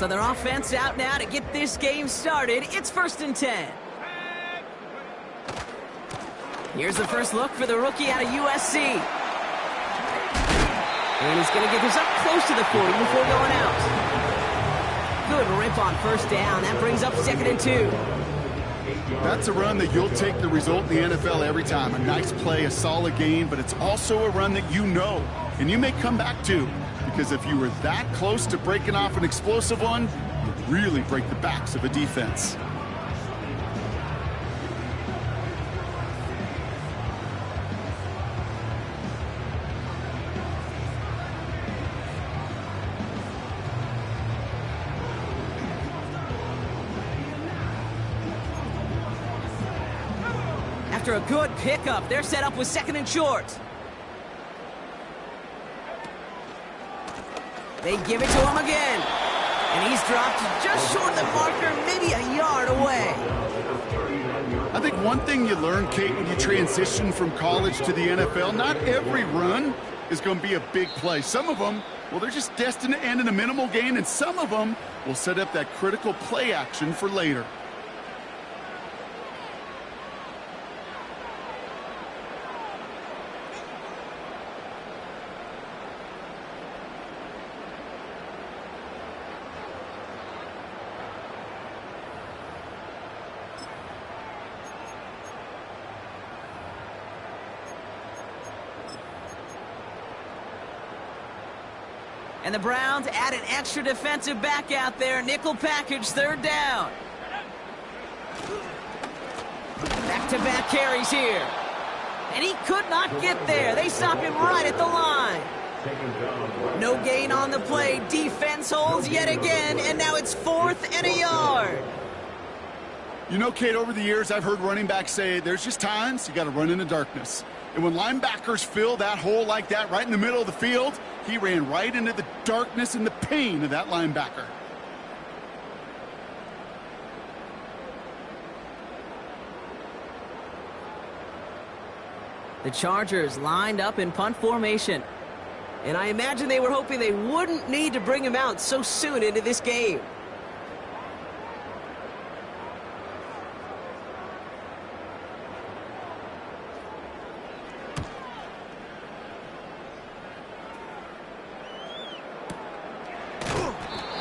So their offense out now to get this game started. It's 1st and 10. Here's the first look for the rookie out of USC. And he's going to get this up close to the 40 before going out. Good rip on 1st down. That brings up 2nd and 2. That's a run that you'll take the result in the NFL every time. A nice play, a solid gain, but it's also a run that you know, and you may come back to. Because if you were that close to breaking off an explosive one, you really break the backs of a defense. After a good pickup, they're set up with 2nd and short. They give it to him again. And he's dropped just short of the marker, maybe a yard away. I think one thing you learn, Kate, when you transition from college to the NFL, not every run is going to be a big play. Some of them, well, they're just destined to end in a minimal gain, and some of them will set up that critical play action for later. And the Browns add an extra defensive back out there. Nickel package, 3rd down. Back-to-back carries here. And he could not get there. They stop him right at the line. No gain on the play. Defense holds yet again, and now it's 4th and a yard. You know, Kate, over the years, I've heard running backs say there's just times you got to run in the darkness. And when linebackers fill that hole like that right in the middle of the field, he ran right into the darkness and the pain of that linebacker. The Chargers lined up in punt formation. And I imagine they were hoping they wouldn't need to bring him out so soon into this game.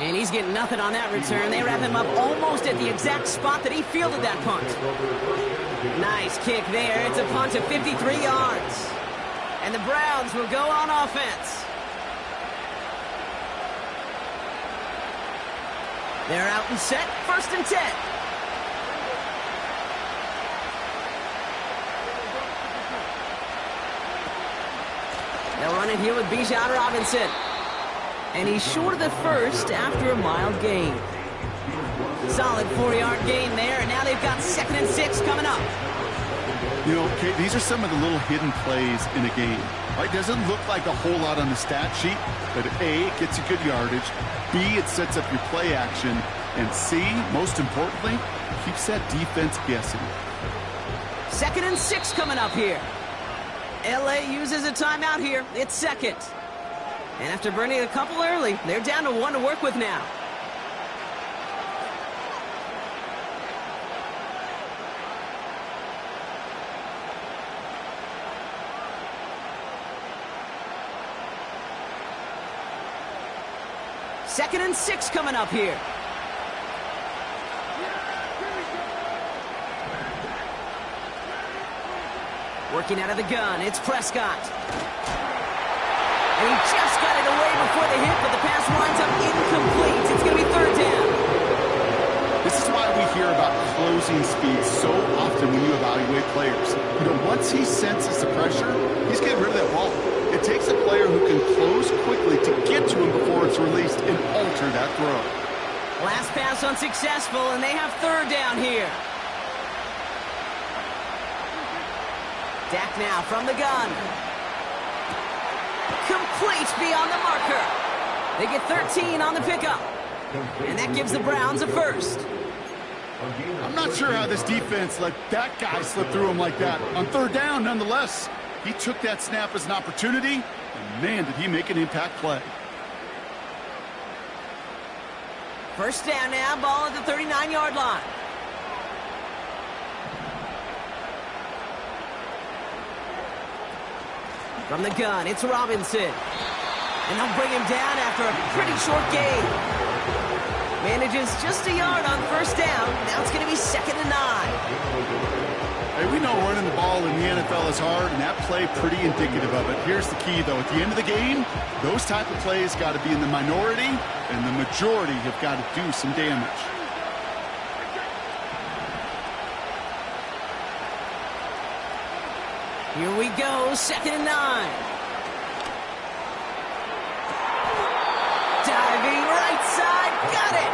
And he's getting nothing on that return. They wrap him up almost at the exact spot that he fielded that punt. Nice kick there. It's a punt of 53 yards. And the Browns will go on offense. They're out and set. 1st and 10. They'll run it here with Bijan Robinson. And he's short of the 1st after a mild gain. Solid 4-yard gain there, and now they've got 2nd and 6 coming up. You know, Kate, these are some of the little hidden plays in a game. Right? Doesn't look like a whole lot on the stat sheet, but A, it gets you good yardage. B, it sets up your play action. And C, most importantly, keeps that defense guessing. 2nd and 6 coming up here. LA uses a timeout here. It's 2nd. And after burning a couple early, they're down to 1 to work with now. Second and 6 coming up here. Working out of the gun, it's Prescott. And he just got it away before the hit, but the pass winds up incomplete. It's going to be 3rd down. This is why we hear about closing speed so often when you evaluate players. You know, once he senses the pressure, he's getting rid of that ball. It takes a player who can close quickly to get to him before it's released and alter that throw. Last pass unsuccessful, and they have 3rd down here. Dak now from the gun. Complete beyond the marker. They get 13 on the pickup. And that gives the Browns a 1st. I'm not sure how this defense let that guy slip through him like that. On 3rd down, nonetheless, he took that snap as an opportunity, and man, did he make an impact play. First down now, ball at the 39-yard line. From the gun, it's Robinson. And they'll bring him down after a pretty short gain. Manages just a yard on first down. Now it's going to be 2nd and 9. Hey, we know running the ball in the NFL is hard, and that play pretty indicative of it. Here's the key, though. At the end of the game, those type of plays got to be in the minority, and the majority have got to do some damage. Here we go, 2nd and 9. Diving right side, got it!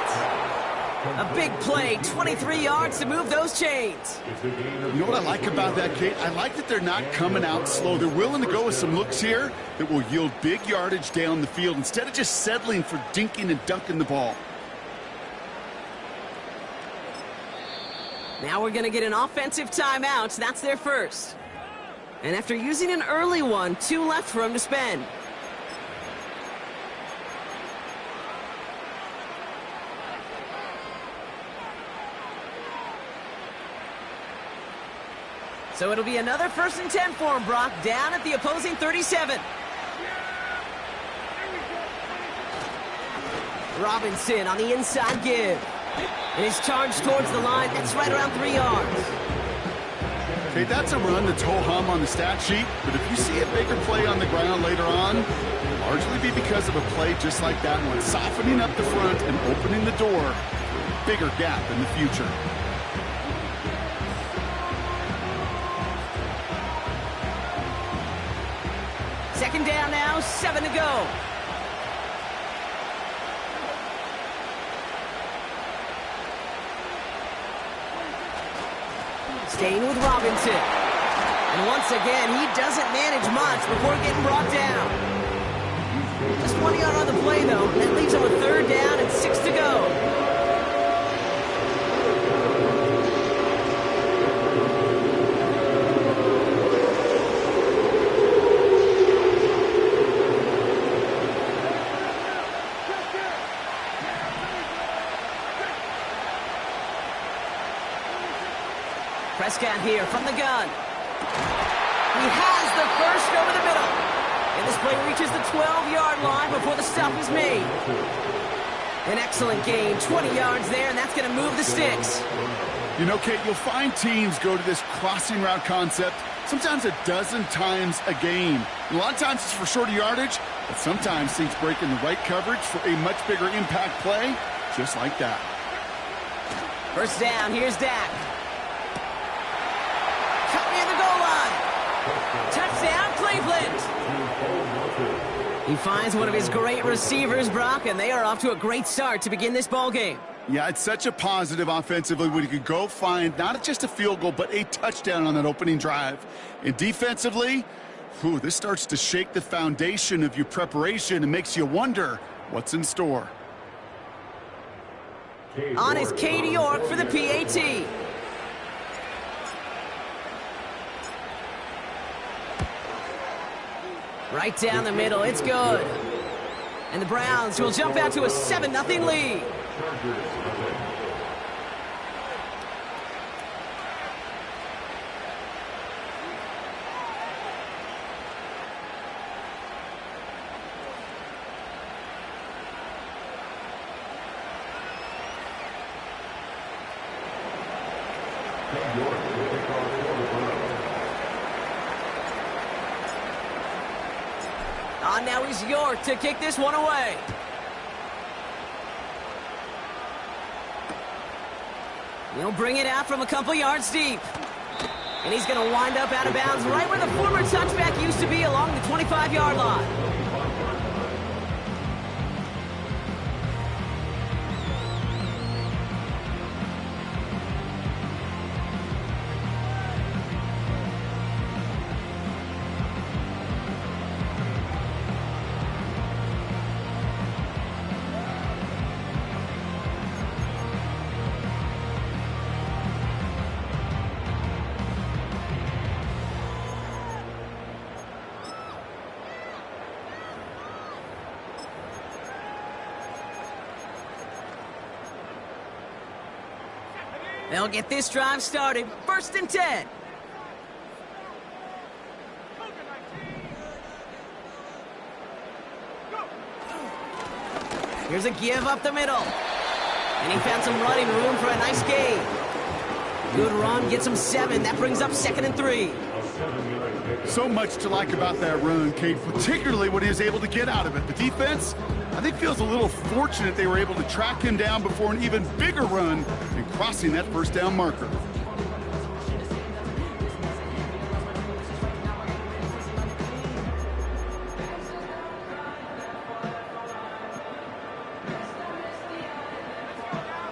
A big play, 23 yards to move those chains. You know what I like about that, Kate? I like that they're not coming out slow. They're willing to go with some looks here that will yield big yardage down the field instead of just settling for dinking and dunking the ball. Now we're going to get an offensive timeout. That's their first. And after using an early one, 2 left for him to spend. So it'll be another 1st and 10 for him, Brock, down at the opposing 37. Robinson on the inside give. And he's charged towards the line. That's right around 3 yards. Okay, that's a run that's ho-hum on the stat sheet, but if you see a bigger play on the ground later on, it'll largely be because of a play just like that one, softening up the front and opening the door for a bigger gap in the future. Second down now, 7 to go. Staying with Robinson. And once again, he doesn't manage much before getting brought down. Just 1 yard on the play, though. That leaves him with 3rd down and 6 to go. Prescott here from the gun. He has the first over the middle. And this play reaches the 12-yard line before the stop is made. An excellent gain, 20 yards there, and that's going to move the sticks. You know, Kate, you'll find teams go to this crossing route concept sometimes a dozen times a game. A lot of times it's for shorter yardage, but sometimes things break in the right coverage for a much bigger impact play, just like that. First down, here's Dak. Cut near the goal line. Touchdown, Cleveland. He finds one of his great receivers, Brock, and they are off to a great start to begin this ball game. Yeah, it's such a positive offensively when you could go find not just a field goal, but a touchdown on that opening drive. And defensively, this starts to shake the foundation of your preparation and makes you wonder what's in store. On is Katie York for the PAT. Right down the middle, it's good. And the Browns will jump out to a 7-0 lead. Now is York to kick this one away. He'll bring it out from a couple yards deep. And he's going to wind up out of bounds right where the former touchback used to be along the 25-yard line. They'll get this drive started. 1st and 10. Here's a give up the middle. And he found some running room for a nice gain. Good run, gets him 7. That brings up 2nd and 3. So much to like about that run, Kate, particularly what he was able to get out of it. The defense, I think, feels a little fortunate they were able to track him down before an even bigger run and crossing that 1st down marker.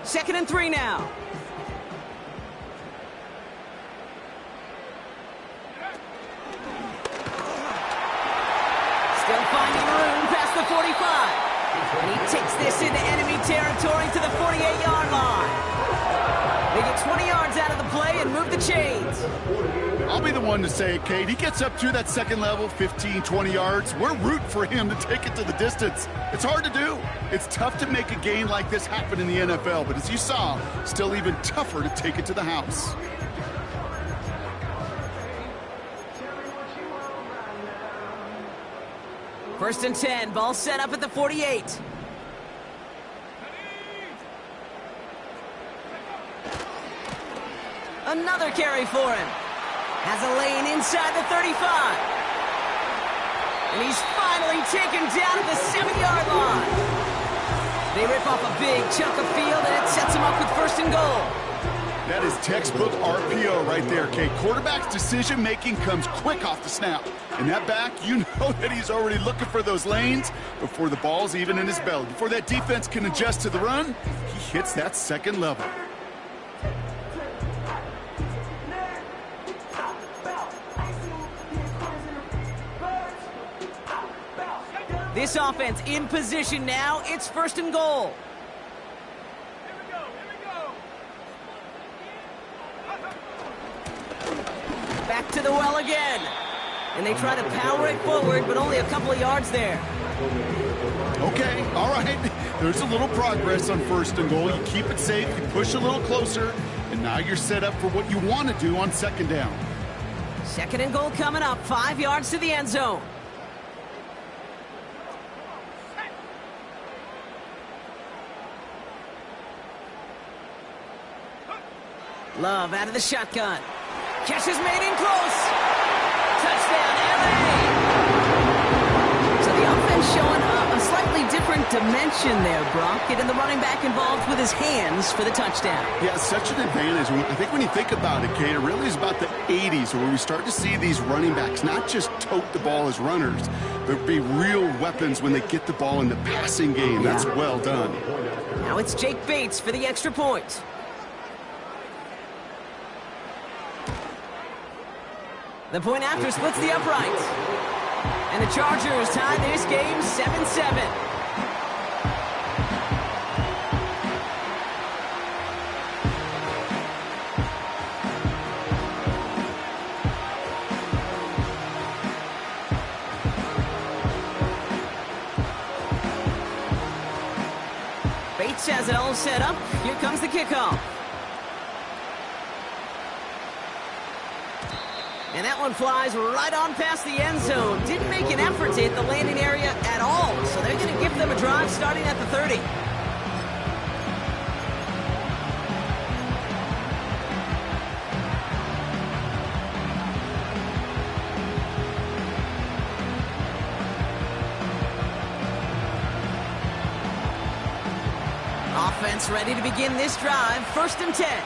Second and 3 now. Still finding room past the 45. And he takes this into enemy territory to the 48-yard line. They get 20 yards out of the play and move the chains. I'll be the one to say it, Kate. He gets up to that second level, 15, 20 yards. We're rooting for him to take it to the distance. It's hard to do. It's tough to make a game like this happen in the NFL, but as you saw, still even tougher to take it to the house. First and 10, ball set up at the 48. Another carry for him. Has a lane inside the 35. And he's finally taken down at the 7-yard line. They rip off a big chunk of field, and it sets him up with 1st and goal. That is textbook RPO right there, Kate. Quarterback's decision-making comes quick off the snap. And that back, you know that he's already looking for those lanes before the ball's even in his belly. Before that defense can adjust to the run, he hits that 2nd level. This offense in position now. It's 1st and goal. Back to the well again. And they try to power it forward, but only a couple of yards there. Okay, all right. There's a little progress on 1st and goal. You keep it safe, you push a little closer, and now you're set up for what you want to do on 2nd down. 2nd and goal coming up. 5 yards to the end zone. Love out of the shotgun. Catch is made in close. Touchdown, LA. So the offense showing a slightly different dimension there, Brock. Getting the running back involved with his hands for the touchdown. Yeah, such an advantage. I think when you think about it, Kate, it really is about the 80s where we start to see these running backs not just tote the ball as runners, but be real weapons when they get the ball in the passing game. Yeah. That's well done. Now it's Jake Bates for the extra point. The point after splits the uprights. And the Chargers tie this game 7-7. Bates has it all set up. Here comes the kickoff. And that one flies right on past the end zone. Didn't make an effort to hit the landing area at all. So they're going to give them a drive starting at the 30. Offense ready to begin this drive. 1st and 10.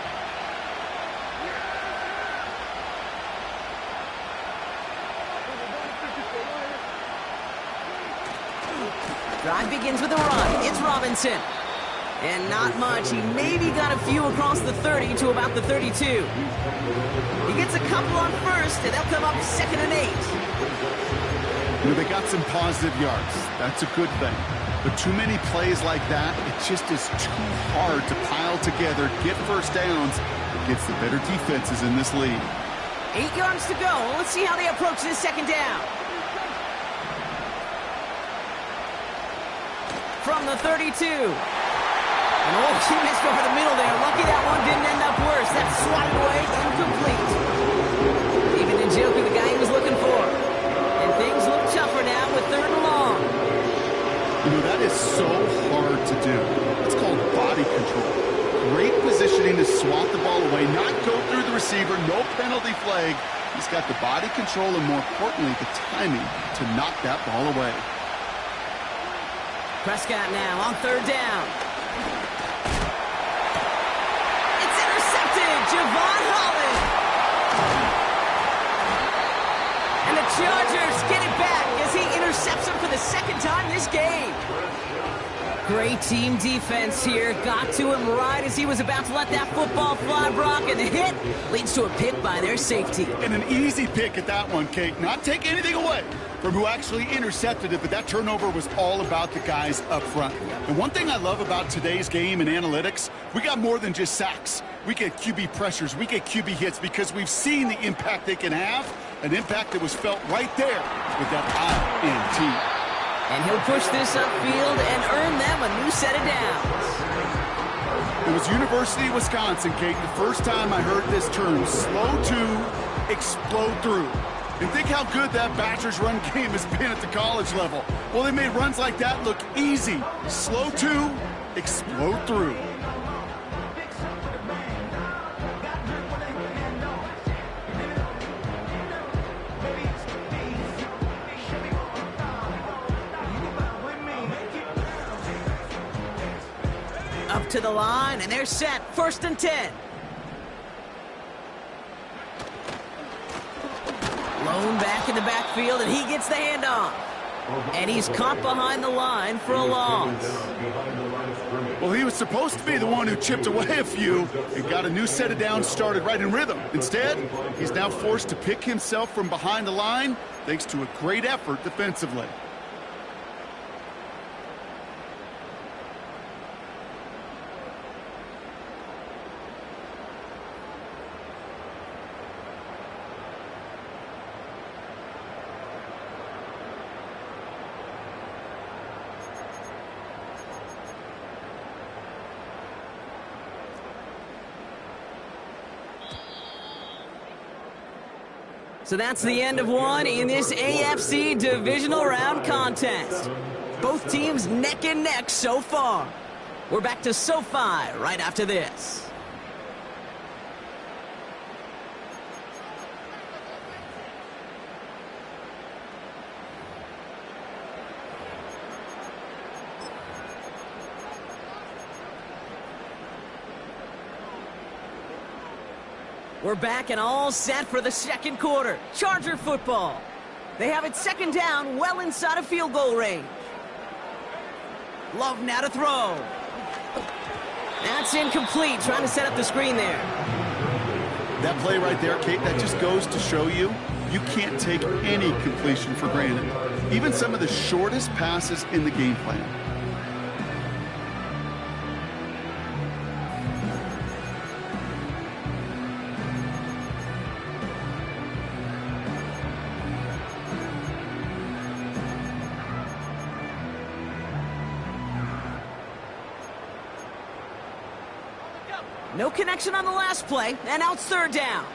Drive begins with a run. It's Robinson. And not much. He maybe got a few across the 30 to about the 32. He gets a couple on 1st, and they'll come up 2nd and 8. You know, they got some positive yards. That's a good thing. But too many plays like that, it just is too hard to pile together, get 1st downs against the better defenses in this league. 8 yards to go. Let's see how they approach this 2nd down. From the 32. And he missed over the middle there. Lucky that one didn't end up worse. swatted away, incomplete. Even Njoku, the guy he was looking for. And things look tougher now with 3rd and long. You know, that is so hard to do. It's called body control. Great positioning to swat the ball away, not go through the receiver, no penalty flag. He's got the body control and, more importantly, the timing to knock that ball away. Prescott now on 3rd down. It's intercepted. Javon Holland. And the Chargers get it back as he intercepts him for the 2nd time this game. Great team defense here. Got to him right as he was about to let that football fly, Brock, and the hit leads to a pick by their safety. And an easy pick at that one, Kate. Not take anything away from who actually intercepted it, but that turnover was all about the guys up front. And one thing I love about today's game and analytics, we got more than just sacks. We get QB pressures, we get QB hits, because we've seen the impact they can have, an impact that was felt right there with that INT. And he'll push this upfield and earn them a new set of downs. It was University of Wisconsin, Kate, the first time I heard this term, slow to explode through. And think how good that Badgers run game has been at the college level. Well, they made runs like that look easy. Slow to explode through. Up to the line, and they're set. 1st and 10. Lone back in the backfield, and he gets the handoff. And he's caught behind the line for a loss. Well, he was supposed to be the one who chipped away a few and got a new set of downs started right in rhythm. Instead, he's now forced to pick himself from behind the line thanks to a great effort defensively. So that's the end of one in this AFC divisional round contest. Both teams neck and neck so far. We're back to SoFi right after this. We're back and all set for the 2nd quarter. Charger football. They have it 2nd down, well inside of field goal range. Love now to throw. That's incomplete, trying to set up the screen there. That play right there, Kate, that just goes to show you, you can't take any completion for granted. Even some of the shortest passes in the game plan. No connection on the last play, and now it's 3rd down.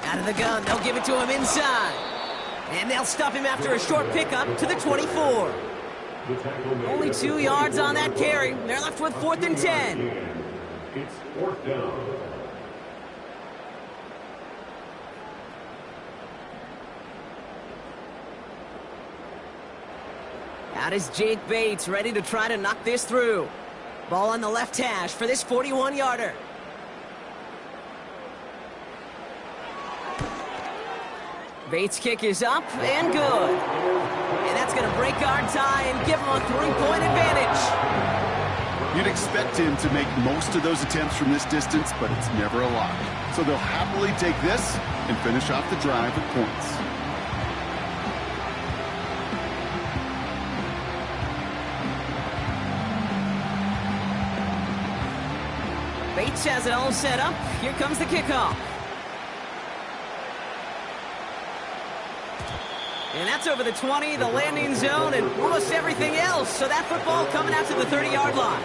Out of the gun, they'll give it to him inside. And they'll stop him after a short pickup to the 24. Only 2 yards on that carry. They're left with 4th and 10. It's 4th down. Out is Jake Bates, ready to try to knock this through. Ball on the left hash for this 41-yarder. Bates' kick is up and good. And that's going to break our tie and give him a 3-point advantage. You'd expect him to make most of those attempts from this distance, but it's never a lock. So they'll happily take this and finish off the drive with points. Bates has it all set up. Here comes the kickoff. And that's over the 20, the landing zone, and almost everything else. So that football coming out to the 30-yard line.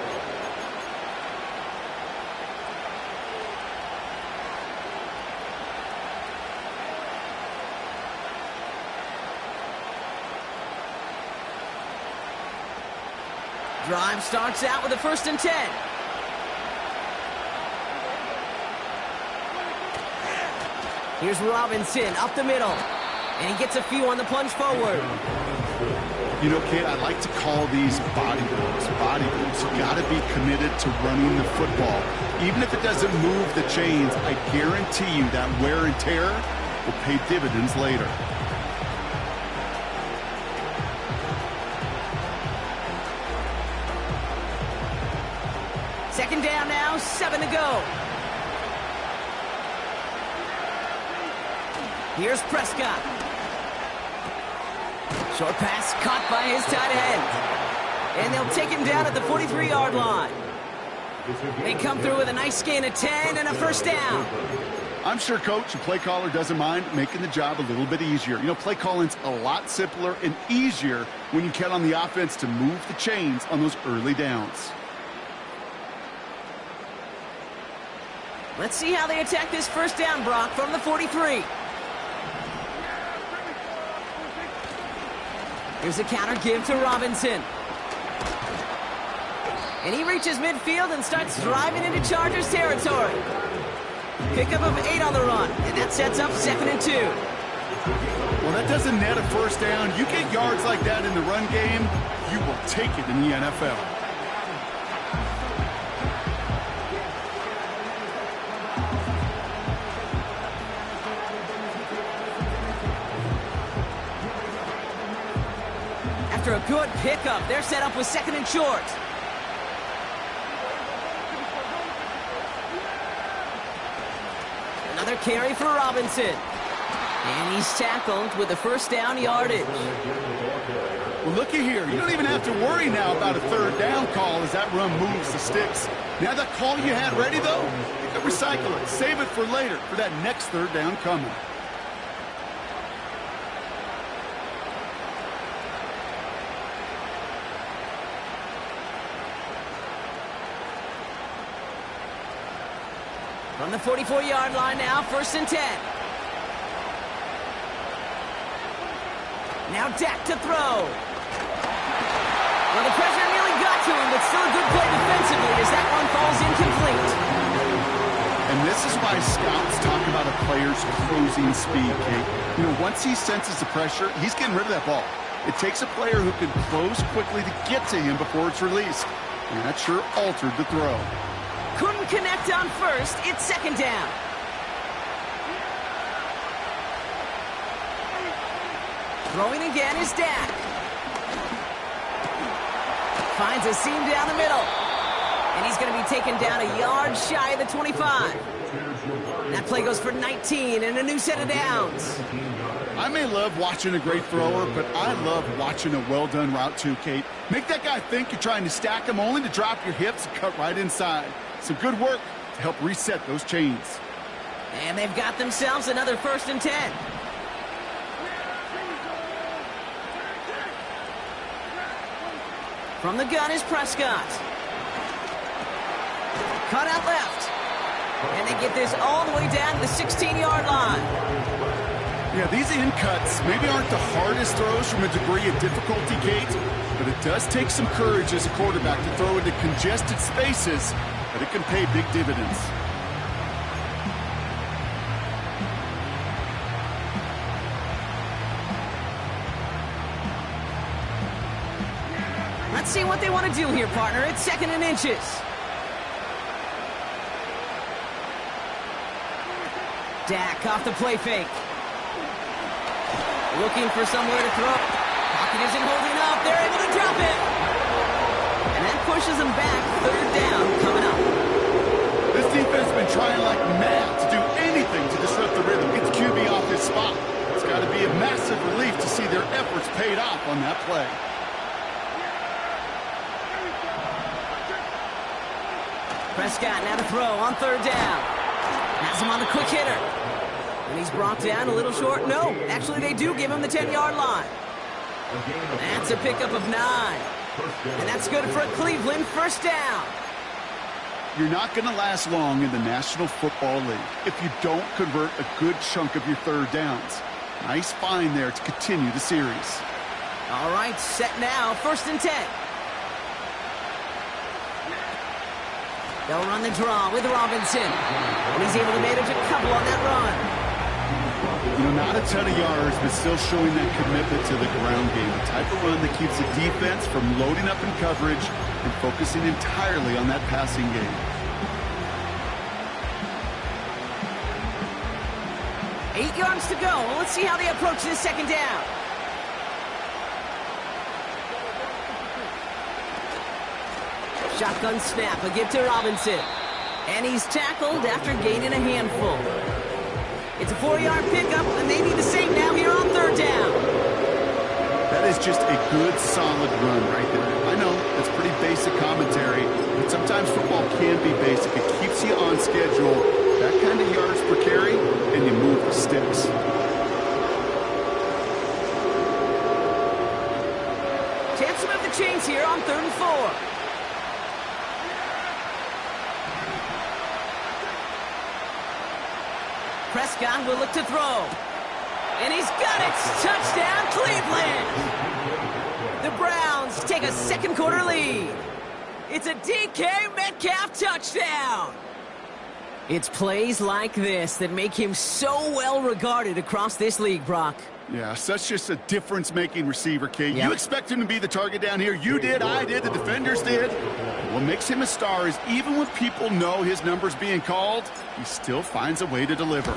Drive starts out with a 1st and 10. Here's Robinson up the middle. And he gets a few on the plunge forward. You know, Kate, I like to call these body blows. Body blows. You got to be committed to running the football. Even if it doesn't move the chains, I guarantee you that wear and tear will pay dividends later. Second down now, 7 to go. Here's Prescott. Short pass caught by his tight end. And they'll take him down at the 43-yard line. They come through with a nice gain of 10 and a 1st down. I'm sure coach and play caller doesn't mind making the job a little bit easier. You know, play calling's a lot simpler and easier when you count on the offense to move the chains on those early downs. Let's see how they attack this 1st down, Brock, from the 43. Here's a counter give to Robinson. And he reaches midfield and starts driving into Chargers territory. Pickup of 8 on the run, and that sets up 2nd and 2. Well, that doesn't net a 1st down. You get yards like that in the run game, you will take it in the NFL. After a good pickup, they're set up with 2nd and short. Another carry for Robinson. And he's tackled with the 1st down yardage. Well, looky here. You don't even have to worry now about a 3rd down call as that run moves the sticks. Now that call you had ready, though, you can recycle it. Save it for later for that next 3rd down coming. From the 44-yard line now, 1st and 10. Now Dak to throw. Well, the pressure nearly got to him, but still a good play defensively as that one falls incomplete. And this is why scouts talk about a player's closing speed, Kate. You know, once he senses the pressure, he's getting rid of that ball. It takes a player who can close quickly to get to him before it's released. And that sure altered the throw. Couldn't connect on 1st. It's 2nd down. Throwing again is Dak. Finds a seam down the middle. And he's going to be taken down a yard shy of the 25. That play goes for 19 and a new set of downs. I may love watching a great thrower, but I love watching a well-done route too, Kate. Make that guy think you're trying to stack him only to drop your hips and cut right inside. Some good work to help reset those chains. And they've got themselves another 1st and 10. From the gun is Prescott. Cut out left. And they get this all the way down to the 16-yard line. Yeah, these in cuts maybe aren't the hardest throws from a degree of difficulty, Kate, but it does take some courage as a quarterback to throw into congested spaces, but it can pay big dividends. Let's see what they want to do here, partner. It's 2nd and inches. Dak off the play fake. Looking for somewhere to throw. Pocket isn't holding up. They're able to drop it. And that pushes them back. 3rd down coming up. This defense has been trying like mad to do anything to disrupt the rhythm. Get the QB off his spot. It's got to be a massive relief to see their efforts paid off on that play. Prescott now to throw on 3rd down. Has him on the quick hitter. And he's Is brought down a little short? No, actually they do give him the 10-yard line. That's a pickup of 9. And that's good for Cleveland, first down. You're not going to last long in the National Football League if you don't convert a good chunk of your third downs. Nice find there to continue the series. All right, set now, 1st and 10. They'll run the draw with Robinson. And he's able to manage a couple on that run. You know, not a ton of yards, but still showing that commitment to the ground game. The type of run that keeps the defense from loading up in coverage and focusing entirely on that passing game. 8 yards to go. Well, let's see how they approach this 2nd down. Shotgun snap, a give to Robinson. And he's tackled after gaining a handful. It's a 4-yard pickup, and they need the same now here on 3rd down. That is just a good, solid run right there. I know, it's pretty basic commentary, but sometimes football can be basic. It keeps you on schedule. That kind of yards per carry, and you move the sticks. Chance to move the chains here on 3rd and 4. Prescott will look to throw. And he's got it! Touchdown, Cleveland! The Browns take a 2nd quarter lead. It's a DK Metcalf touchdown! It's plays like this that make him so well regarded across this league, Brock. Yeah, such just a difference-making receiver, Kate. Yep. You expect him to be the target down here. You did, I did, the defenders did. What makes him a star is even when people know his number's being called, he still finds a way to deliver.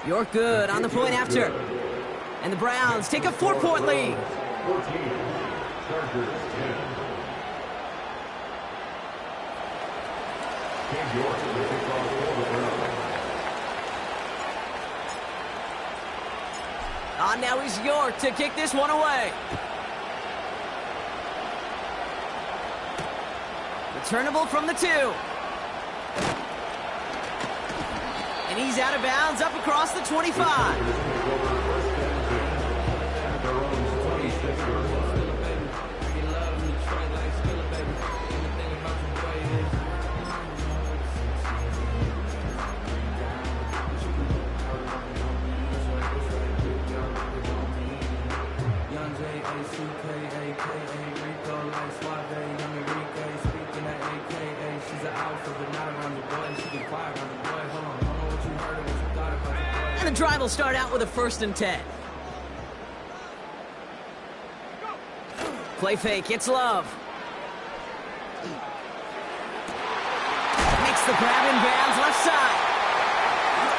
You're good on the point after. And the Browns take a 4-point lead. 14, Chargers 10. Cam York will kick off for the Browns. Now is York to kick this one away. Returnable from the 2. And he's out of bounds up across the 25. And the drive will start out with a 1st and 10. Play fake, it's Love. Makes the grab in bounds left side.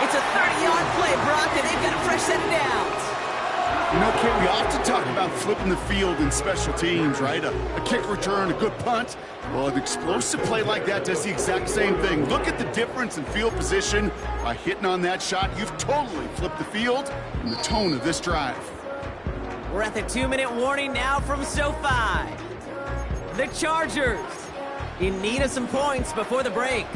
It's a 30-yard play, Brock, and they've got a fresh set of downs. You know, Kate, we often talk about flipping the field in special teams, right? A kick return, a good punt. Well, an explosive play like that does the exact same thing. Look at the difference in field position. By hitting on that shot, you've totally flipped the field and the tone of this drive. We're at the 2-minute warning now from SoFi. The Chargers in need of some points before the break.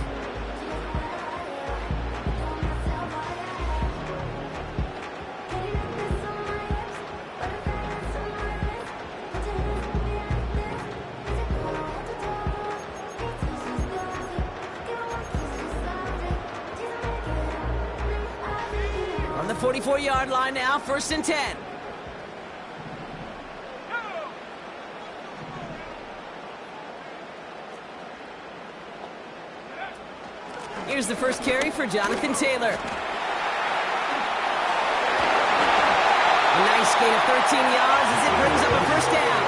On the 44-yard line now, 1st and 10. Here's the first carry for Jonathan Taylor. A nice gain of 13 yards as it brings up a 1st down.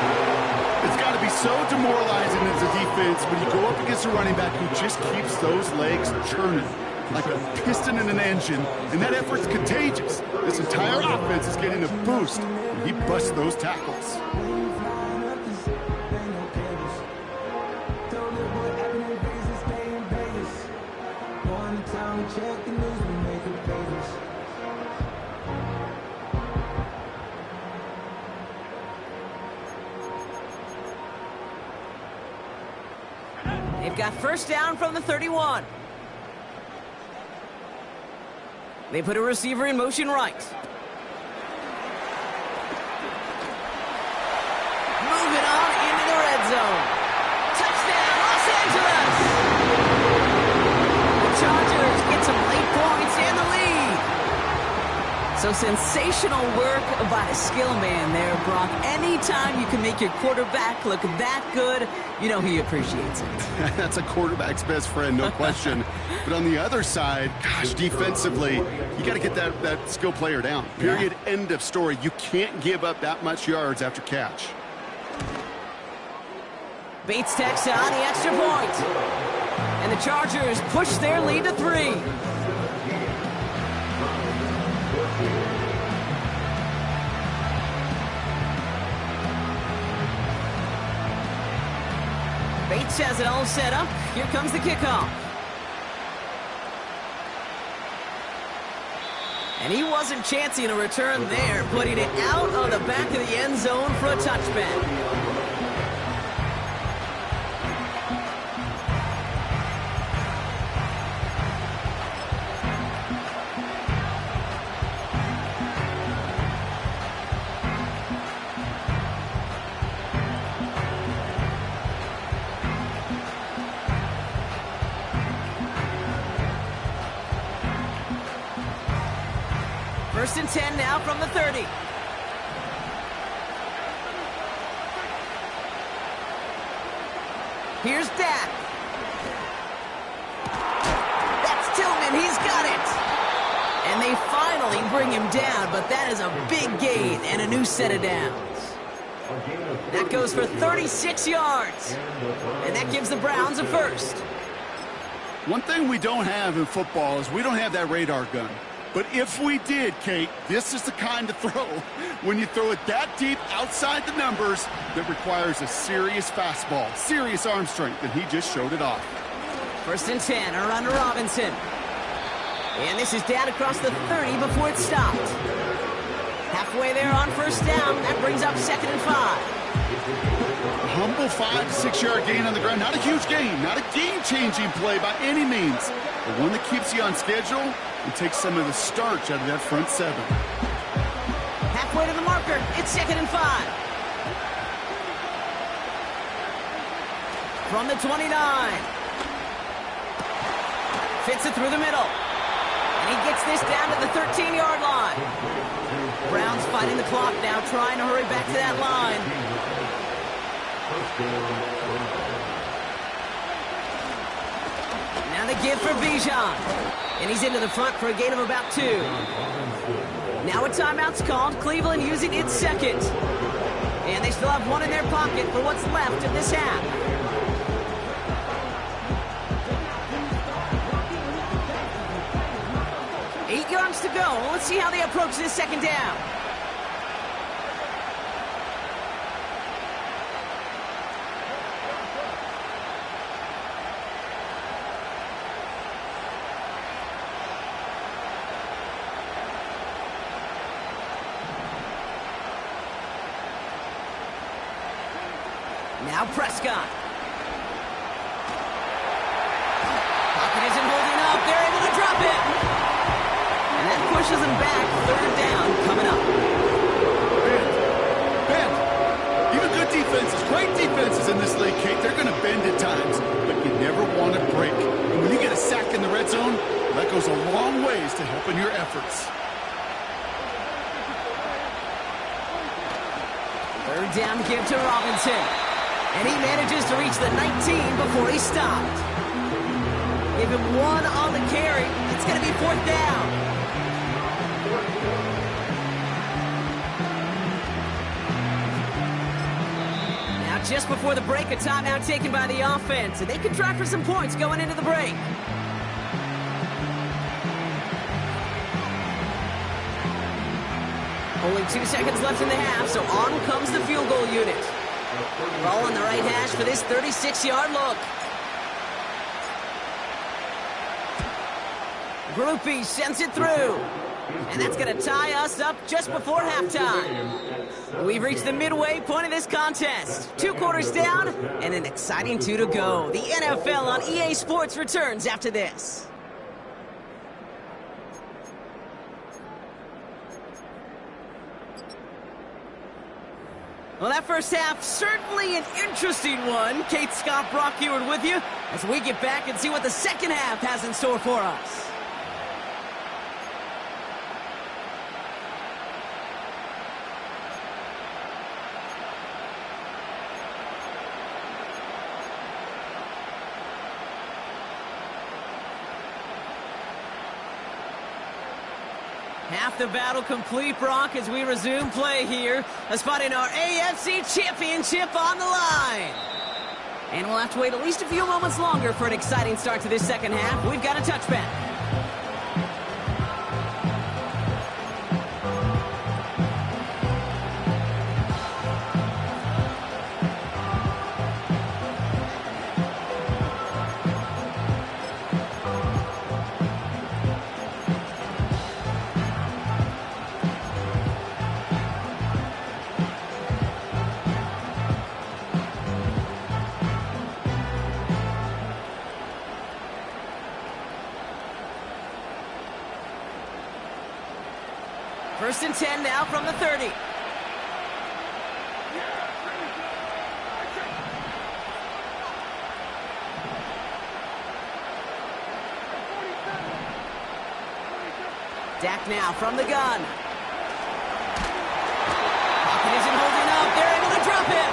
It's got to be so demoralizing as a defense when you go up against a running back who just keeps those legs churning like a piston in an engine, and that effort's contagious. This entire offense is getting a boost when he busts those tackles. They've got 1st down from the 31. They put a receiver in motion right. Moving on into the red zone. Touchdown, Los Angeles! The Chargers get some late points and the lead. So sensational work by the skill man there, Brock. Anytime you can make your quarterback look that good, you know he appreciates it. That's a quarterback's best friend, no question. But on the other side, gosh, defensively, you got to get that skill player down. Period, end of story. You can't give up that much yards after catch. Bates takes on the extra point. And the Chargers push their lead to 3. Bates has it all set up. Here comes the kickoff. And he wasn't chancing a return there, putting it out of the back of the end zone for a touchback. First and 10 now from the 30. Here's Dak. That's Tillman. He's got it. And they finally bring him down, but that is a big gain and a new set of downs. That goes for 36 yards. And that gives the Browns a first. One thing we don't have in football is we don't have that radar gun. But if we did, Kate, this is the kind of throw, when you throw it that deep outside the numbers, that requires a serious fastball, serious arm strength, and he just showed it off. First and 10, around to Robinson. And this is down across the 30 before it stopped. Halfway there on first down, that brings up 2nd and 5. A humble 5 to 6 yard gain on the ground. Not a huge gain, not a game-changing play by any means, but one that keeps you on schedule and takes some of the starch out of that front 7. Halfway to the marker, it's 2nd and 5. From the 29. Fits it through the middle. And he gets this down to the 13-yard line. Browns fighting the clock now, trying to hurry back to that line. Now the give for Bijan. And he's into the front for a gain of about 2. Now a timeout's called. Cleveland using its second. And they still have one in their pocket for what's left of this half. Eight yards to go. Let's see how they approach this second down. Now Prescott. Pocket isn't holding up. They're able to drop it. And that pushes him back. 3rd down coming up. Bend. Even good defenses, great defenses in this league, Kate, they're going to bend at times, but you never want to break. And when you get a sack in the red zone, that goes a long ways to helping your efforts. 3rd down give to Robinson. And he manages to reach the 19 before he stopped. Give him 1 on the carry. It's going to be 4th down. Now just before the break, a timeout taken by the offense. And they can try for some points going into the break. Only 2 seconds left in the half, so on comes the field goal unit. Ball on the right hash for this 36-yard look. Groupie sends it through. And that's going to tie us up just before halftime. We've reached the midway point of this contest. 2 quarters down and an exciting 2 to go. The NFL on EA Sports returns after this. Well, that first half, certainly an interesting one. Kate, Scott, Brock Ewart with you as we get back and see what the second half has in store for us. Half the battle complete, Brock, as we resume play here. A spot in our AFC Championship on the line. And we'll have to wait at least a few moments longer for an exciting start to this second half. We've got a touchback. First and 10 now from the 30. Dak now from the gun. Pocket isn't holding up. They're able to drop him.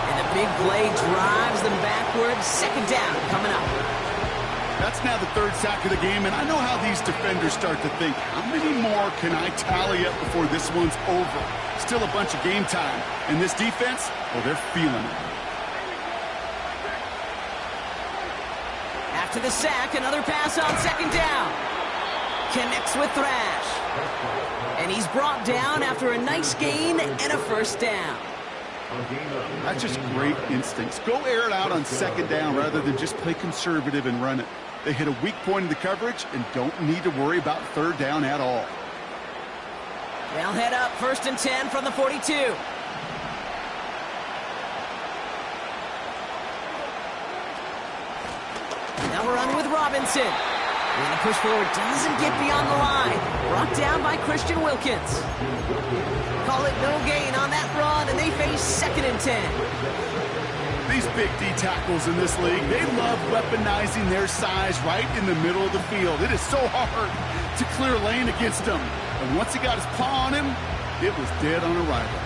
And the big play drives them backwards. Second down coming up. That's now the third sack of the game, and I know how these defenders start to think, how many more can I tally up before this one's over? Still a bunch of game time. And this defense, well, they're feeling it. After the sack, another pass on second down. Connects with Thrash. And he's brought down after a nice gain and a first down. That's just great instincts. Go air it out on second down rather than just play conservative and run it. They hit a weak point in the coverage and don't need to worry about third down at all. They'll head up first and 10 from the 42. Now we're on with Robinson. And the push forward doesn't get beyond the line. Brought down by Christian Wilkins. Call it no gain on that run, and they face second and 10. These big D tackles in this league, they love weaponizing their size right in the middle of the field. It is so hard to clear lane against them. And once he got his paw on him, it was dead on arrival.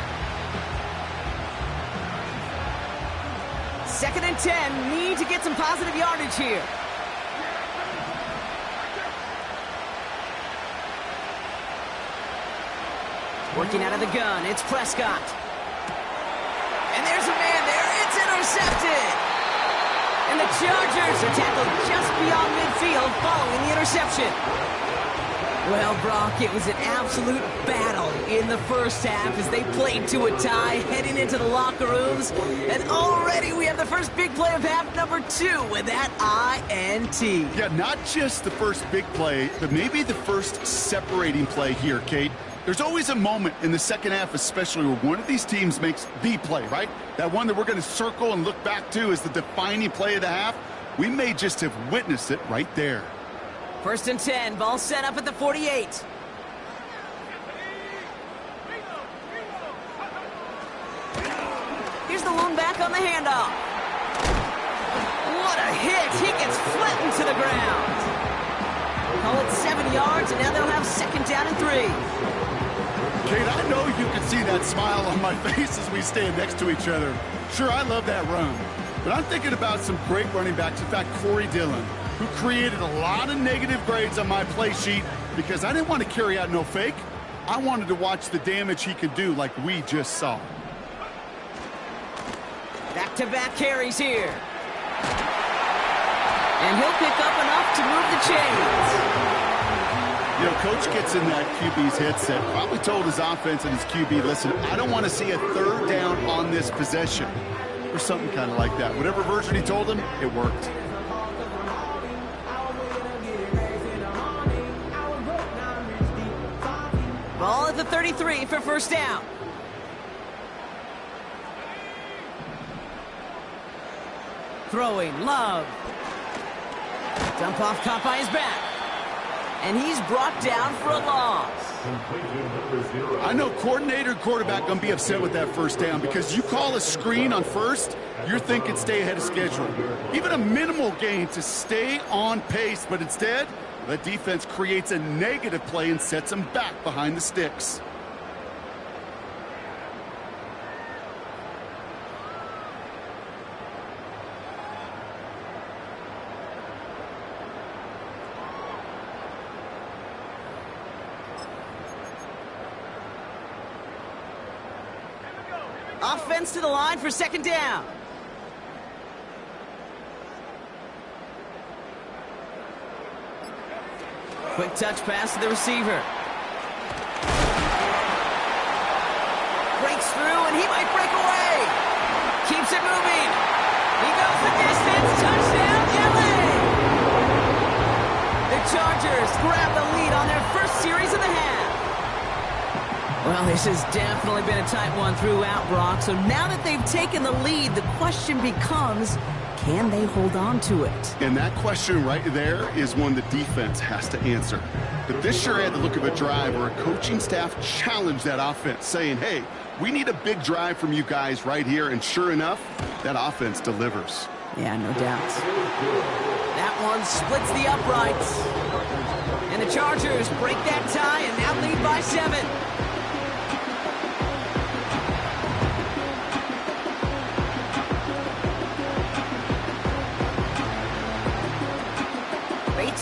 Second and 10, need to get some positive yardage here. Working out of the gun, it's Prescott. And there's a man there, it's intercepted! And the Chargers are tackled just beyond midfield following the interception. Well, Brock, it was an absolute battle in the first half as they played to a tie, heading into the locker rooms. And already we have the first big play of half number 2 with that INT. Yeah, not just the first big play, but maybe the first separating play here, Kate. There's always a moment in the second half, especially where one of these teams makes the play, right? That one that we're going to circle and look back to as the defining play of the half. We may just have witnessed it right there. First and 10, ball set up at the 48. Here's the lone back on the handoff. What a hit! He gets flattened to the ground. Call it 7 yards, and now they'll have second down and 3. Kate, I know you can see that smile on my face as we stand next to each other. Sure, I love that run. But I'm thinking about some great running backs. In fact, Corey Dillon, who created a lot of negative grades on my play sheet because I didn't want to carry out no fake. I wanted to watch the damage he could do like we just saw. Back-to-back carries here. And he'll pick up enough to move the chains. You know, Coach gets in that QB's headset, probably told his offense and his QB, listen, I don't want to see a third down on this possession. Or something kind of like that. Whatever version he told him, it worked. Ball at the 33 for first down. Throwing, Love. Dump off caught by his back. And he's brought down for a loss. I know coordinator and quarterback going to be upset with that first down because you call a screen on first, you're thinking stay ahead of schedule. Even a minimal gain to stay on pace, but instead, the defense creates a negative play and sets them back behind the sticks. Offense to the line for second down. Quick touch pass to the receiver. Breaks through, and he might break away. Keeps it moving. He goes the distance. Touchdown, LA! The Chargers grab the lead on their first series of the half. Well, this has definitely been a tight one throughout, Brock. So now that they've taken the lead, the question becomes, can they hold on to it? And that question right there is one the defense has to answer. But this sure had the look of a drive where a coaching staff challenged that offense, saying, hey, we need a big drive from you guys right here. And sure enough, that offense delivers. Yeah, no doubt. That one splits the uprights. And the Chargers break that tie and now lead by 7.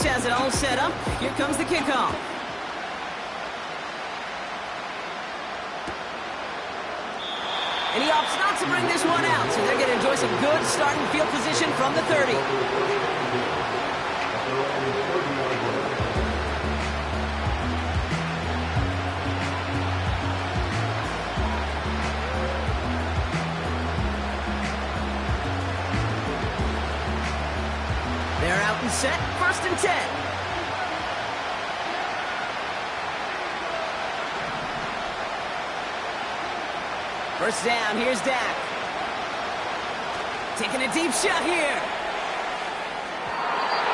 Has it all set up. Here comes the kickoff. And he opts not to bring this one out, so they're going to enjoy some good starting field position from the 30. They're out and set, 1st and 10. First down, here's Dak. Taking a deep shot here.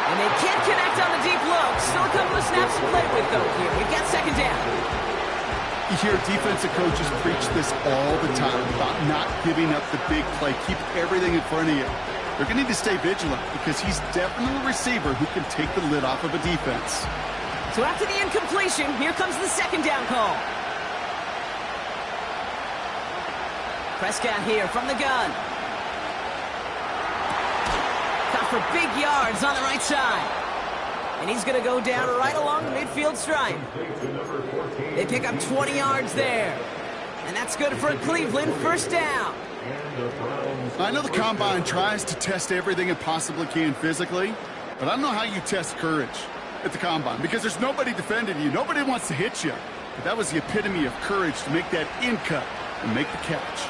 And they can't connect on the deep look. Still a couple of snaps to play with, though, here. We've got 2nd down. You hear defensive coaches preach this all the time about not giving up the big play. Keep everything in front of you. They're going to need to stay vigilant because he's definitely a receiver who can take the lid off of a defense. So after the incompletion, here comes the 2nd down call. Prescott here from the gun. Caught for big yards on the right side. And he's going to go down right along the midfield stripe. They pick up 20 yards there. And that's good for Cleveland, 1st down. I know the Combine tries to test everything it possibly can physically, but I don't know how you test courage at the Combine because there's nobody defending you. Nobody wants to hit you. But that was the epitome of courage to make that in cut and make the catch.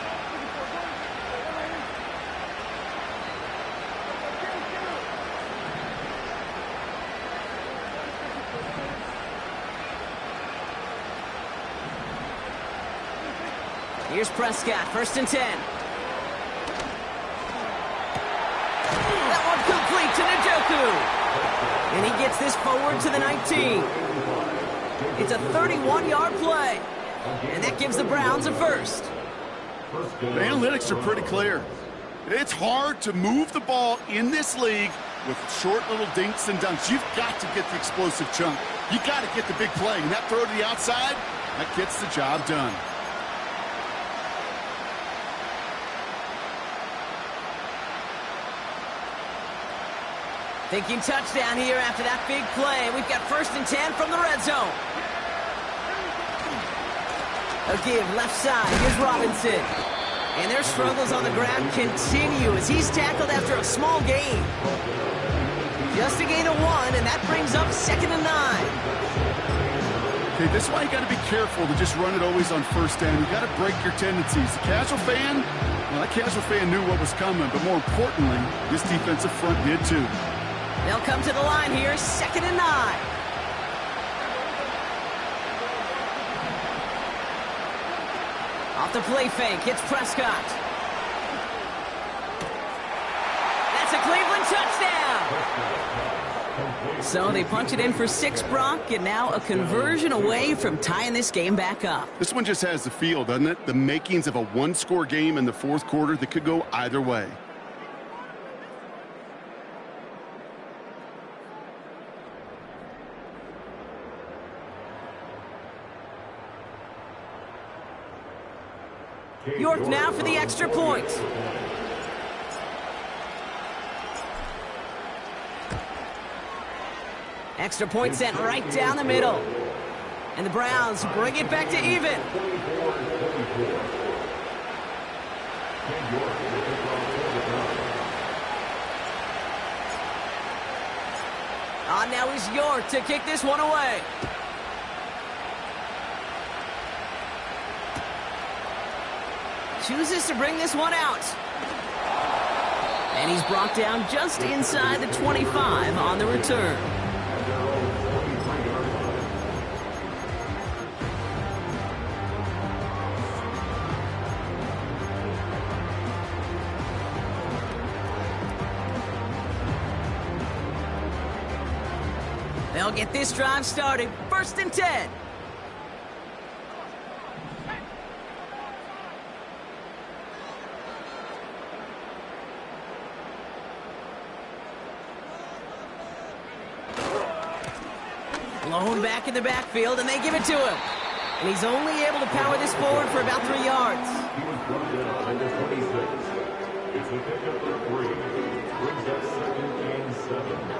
Here's Prescott, 1st and 10. That one complete to Njoku. And he gets this forward to the 19. It's a 31-yard play. And that gives the Browns a 1st. The analytics are pretty clear. It's hard to move the ball in this league with short little dinks and dunks. You've got to get the explosive chunk. You got to get the big play. And that throw to the outside, that gets the job done. Thinking touchdown here after that big play. We've got 1st and 10 from the red zone. A give left side. Here's Robinson. And their struggles on the ground continue as he's tackled after a small gain. Just a gain of 1, and that brings up 2nd and 9. Okay, this is why you got to be careful to just run it always on 1st down. You got to break your tendencies. The casual fan, well, that casual fan knew what was coming, but more importantly, this defensive front did too. They'll come to the line here, 2nd and 9. Off the play fake, it's Prescott. That's a Cleveland touchdown. So they punch it in for 6, Brock, and now a conversion away from tying this game back up. This one just has the feel, doesn't it? The makings of a one-score game in the fourth quarter that could go either way. York now for the extra point. Extra point sent right down the middle. And the Browns bring it back to even. On now is York to kick this one away. Chooses to bring this one out. And he's brought down just inside the 25 on the return. They'll get this drive started. 1st and 10. Blown back in the backfield, and they give it to him. And he's only able to power this forward for about 3 yards. He was brought down at the 26. It's a pickup for 3. Brings up 2nd and 7.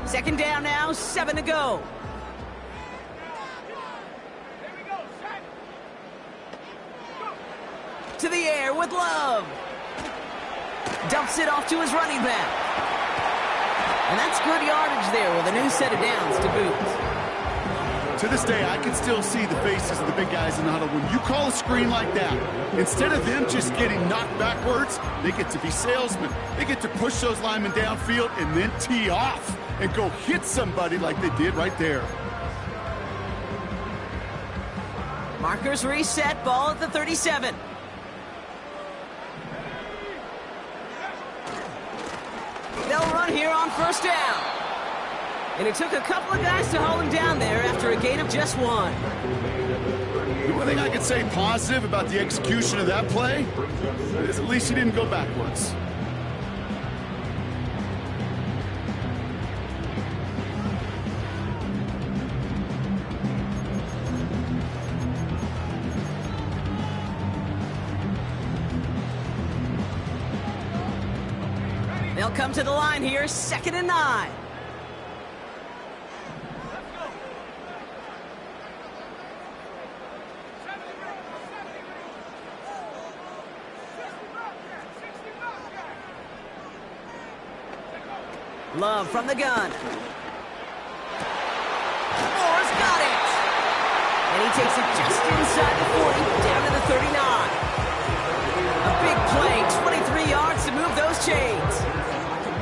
Second down now, 7 to go. To the air with Love. Dumps it off to his running back. And that's good yardage there with a new set of downs to boot. To this day, I can still see the faces of the big guys in the huddle. When you call a screen like that, instead of them just getting knocked backwards, they get to be salesmen. They get to push those linemen downfield and then tee off and go hit somebody like they did right there. Markers reset, ball at the 37. They'll run here on 1st down. And it took a couple of guys to hold him down there after a gain of just 1. The one thing I could say positive about the execution of that play is at least he didn't go backwards. They'll come to the line here, 2nd and 9. Love from the gun. Moore's got it. And he takes it just inside the 40, down to the 39. A big play, 23 yards to move those chains.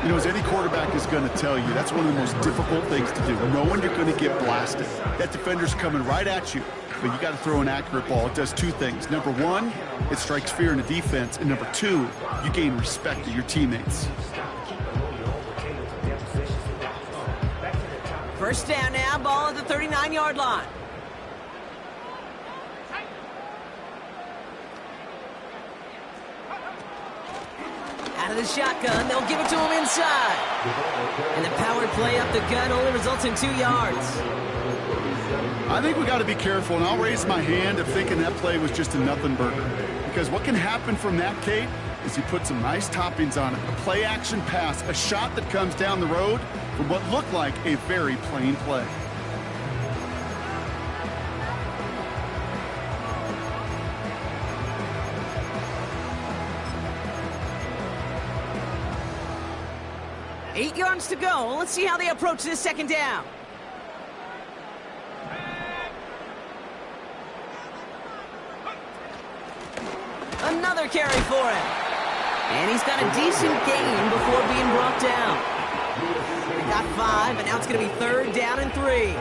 You know, as any quarterback is going to tell you, that's one of the most difficult things to do, knowing you're going to get blasted. That defender's coming right at you, but you got to throw an accurate ball. It does 2 things. Number 1, it strikes fear in the defense, and number 2, you gain respect of your teammates. 1st down now, ball at the 39-yard line. Out of the shotgun, they'll give it to him inside. And the powered play up the gut only results in 2 yards. I think we got to be careful, and I'll raise my hand if thinking that play was just a nothing burger. Because what can happen from that, Kate, is you put some nice toppings on it. A play-action pass, a shot that comes down the road from what looked like a very plain play. Eight yards to go. Let's see how they approach this 2nd down. Another carry for him. And he's got a decent gain before being brought down. They got 5, and now it's going to be 3rd down and 3.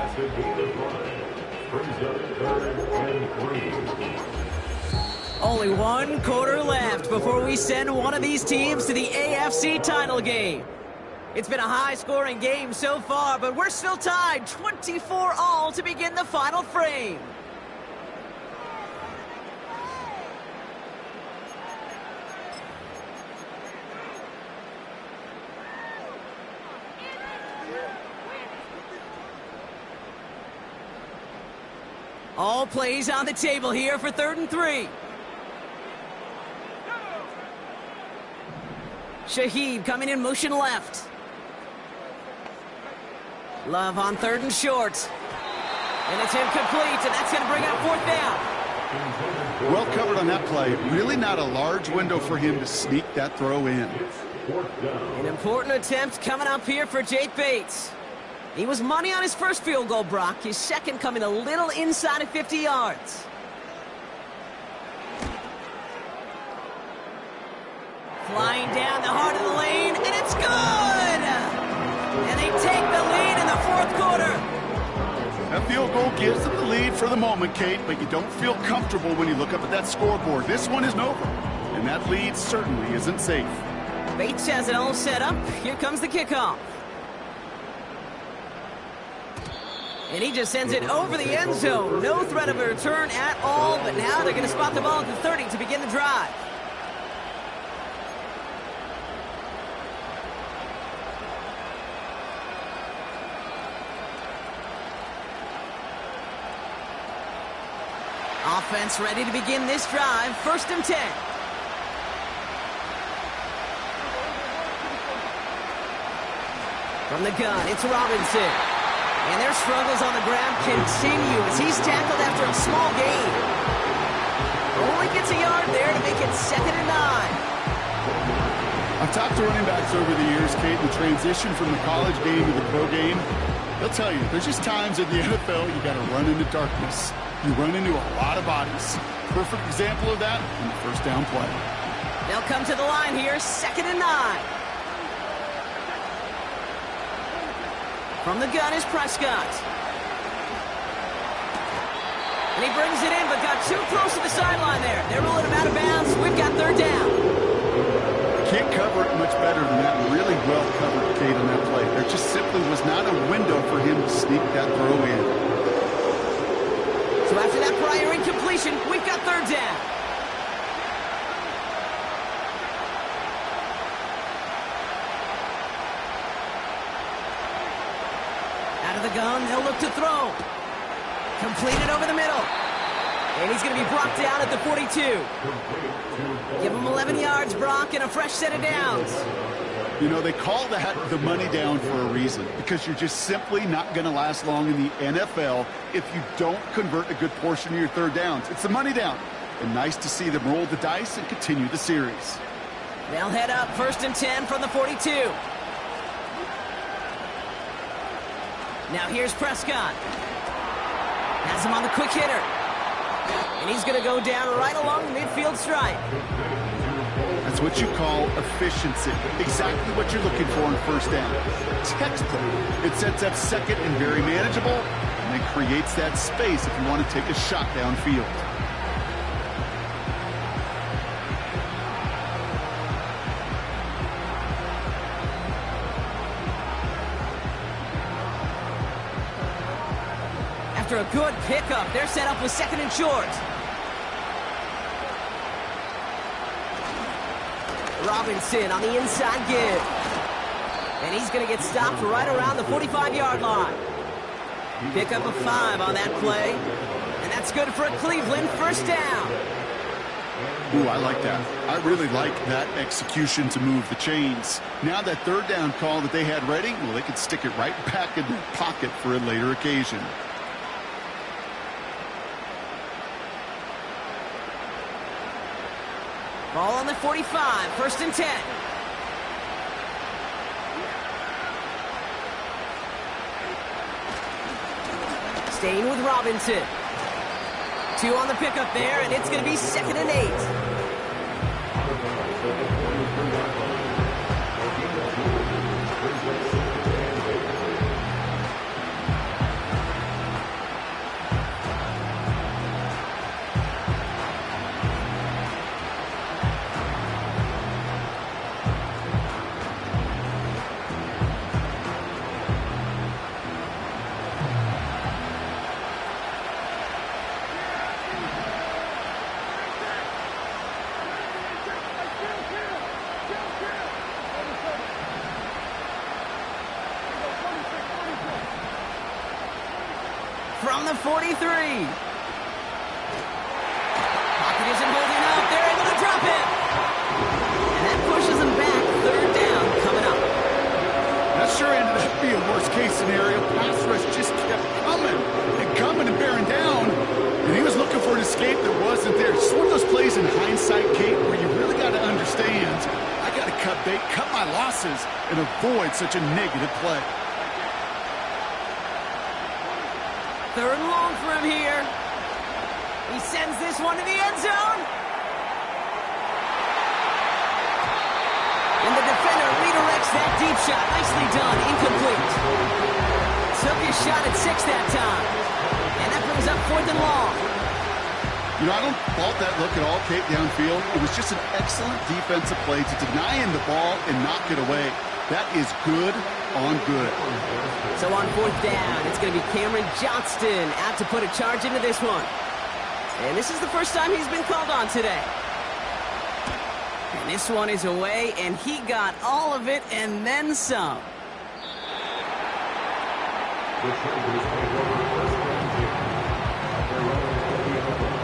Only 1 quarter left before we send one of these teams to the AFC title game. It's been a high-scoring game so far, but we're still tied 24-all to begin the final frame. All plays on the table here for 3rd and 3. Shaheed coming in motion left. Love on 3rd and short. And it's incomplete, and that's going to bring up 4th down. Well covered on that play. Really not a large window for him to sneak that throw in. An important attempt coming up here for Jake Bates. He was money on his first field goal, Brock. His second coming a little inside of 50 yards. Flying down the heart of the lane, and it's good! And they take the lead in the 4th quarter. That field goal gives them the lead for the moment, Kate, but you don't feel comfortable when you look up at that scoreboard. This one isn't over, and that lead certainly isn't safe. Bates has it all set up. Here comes the kickoff. And he just sends it over the end zone. No threat of a return at all, but now they're going to spot the ball at the 30 to begin the drive. Offense ready to begin this drive. 1st and 10. From the gun, it's Robinson. And their struggles on the ground continue as he's tackled after a small gain. Only gets a yard there to make it 2nd and 9. I've talked to running backs over the years, Kate, the transition from the college game to the pro game. They'll tell you, there's just times in the NFL you got to run into darkness. You run into a lot of bodies. Perfect example of that in the 1st down play. They'll come to the line here, 2nd and 9. From the gun is Prescott. And he brings it in, but got too close to the sideline there. They're rolling him out of bounds. We've got 3rd down. Can't cover it much better than that. Really well covered, Kate, on that play. There just simply was not a window for him to sneak that throw in. So after that prior incompletion, we've got 3rd down. Out of the gun, they'll look to throw. Completed over the middle. And he's going to be brought down at the 42. Give him 11 yards, Brock, and a fresh set of downs. You know, they call that the money down for a reason, because you're just simply not going to last long in the NFL if you don't convert a good portion of your 3rd downs. It's the money down. And nice to see them roll the dice and continue the series. They'll head up 1st and 10 from the 42. Now here's Prescott. Has him on the quick hitter. And he's going to go down right along the midfield stripe. That's what you call efficiency. Exactly what you're looking for in 1st down. Textbook. It sets up 2nd and very manageable, and then creates that space if you want to take a shot downfield. After a good pickup, they're set up with 2nd and short. Robinson on the inside give. And he's going to get stopped right around the 45-yard line. Pick up a 5 on that play. And that's good for a Cleveland 1st down. Ooh, I like that. I really like that execution to move the chains. Now that 3rd down call that they had ready, well, they could stick it right back in their pocket for a later occasion. Ball on the 45, 1st and 10. Staying with Robinson. 2 on the pickup there, and it's going to be 2nd and 8. from the 43. Pocket isn't holding up. They're able to drop it. And that pushes them back. Third down coming up. That sure ended up being worst-case scenario. Pass rush just kept coming and bearing down. And he was looking for an escape that wasn't there. It's one of those plays in hindsight, Kate, where you really got to understand, I got to cut bait, cut my losses, and avoid such a negative play. Third and long for him here. He sends this one to the end zone. And the defender redirects that deep shot. Nicely done. Incomplete. Took his shot at 6 that time. And that brings up 4th and long. You know, I don't fault that look at all, Kate, downfield. It was just an excellent defensive play to deny him the ball and knock it away. That is good on good. So on 4th down, it's going to be Cameron Johnston out to put a charge into this one. And this is the first time he's been called on today. And this one is away, and he got all of it and then some. The Chargers take over first down at their own 50-yard line.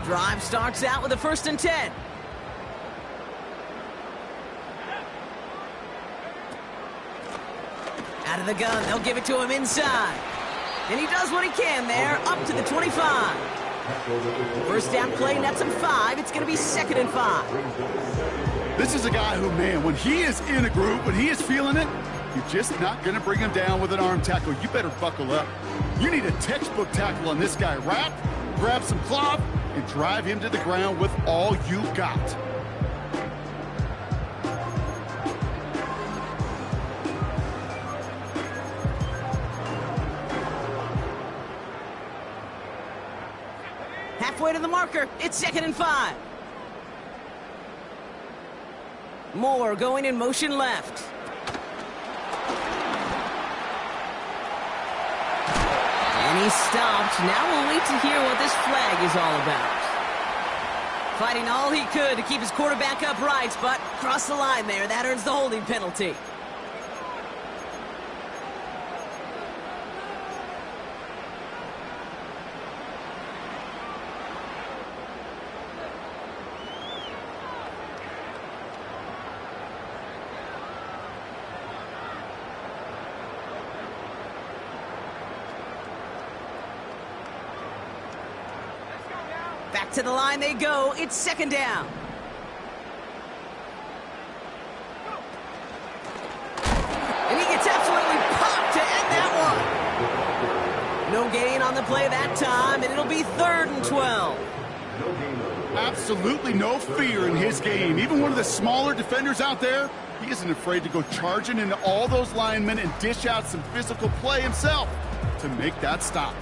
Drive starts out with a 1st and 10. Out of the gun, they'll give it to him inside. And he does what he can there, up to the 25. First down play, nets him 5. It's going to be 2nd and 5. This is a guy who, man, when he is in a group, when he is feeling it, you're just not going to bring him down with an arm tackle. You better buckle up. You need a textbook tackle on this guy. Wrap, grab some cloth, and drive him to the ground with all you got. Halfway to the marker. It's 2nd and 5. Moore going in motion left. And he's stopped. Now we'll wait to hear what this flag is all about. Fighting all he could to keep his quarterback upright, but crossed the line there. That earns the holding penalty. Back to the line they go. It's 2nd down. And he gets absolutely popped to end that one. No gain on the play that time, and it'll be 3rd and 12. Absolutely no fear in his game. Even one of the smaller defenders out there, he isn't afraid to go charging into all those linemen and dish out some physical play himself to make that stop.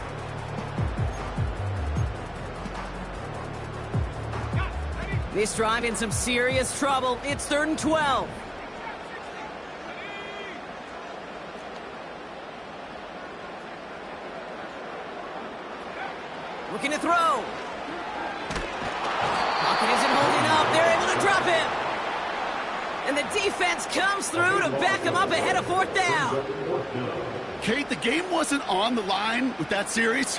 This drive in some serious trouble. It's 3rd and 12. Looking to throw. Pocket isn't holding up. They're able to drop him. And the defense comes through to back him up ahead of 4th down. Kate, the game wasn't on the line with that series,